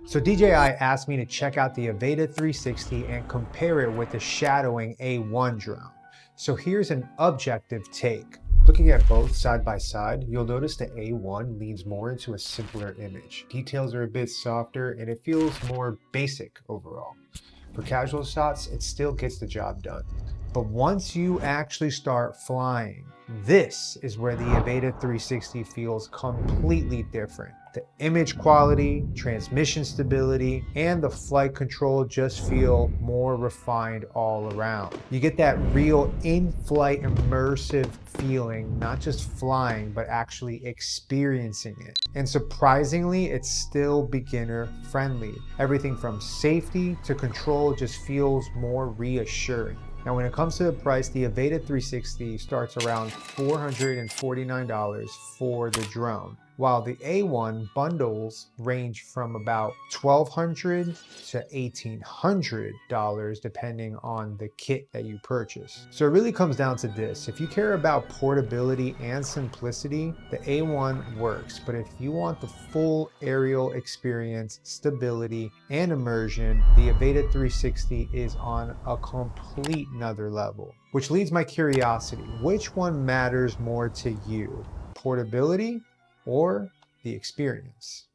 So DJI asked me to check out the Avata 360 and compare it with the shadowing A1 drone. So here's an objective take. Looking at both side by side, you'll notice the A1 leans more into a simpler image. Details are a bit softer and it feels more basic overall. For casual shots, it still gets the job done. But once you actually start flying, this is where the Avata 360 feels completely different. The image quality, transmission stability, and the flight control just feel more refined all around. You get that real in-flight immersive feeling, not just flying, but actually experiencing it. And surprisingly, it's still beginner friendly. Everything from safety to control just feels more reassuring. Now, when it comes to the price, the Avata 360 starts around $449 for the drone, while the A1 bundles range from about $1,200 to $1,800 depending on the kit that you purchase. So it really comes down to this. If you care about portability and simplicity, the A1 works, but if you want the full aerial experience, stability, and immersion, the Avata 360 is on a complete another level. Which leads my curiosity, which one matters more to you? Portability or the experience?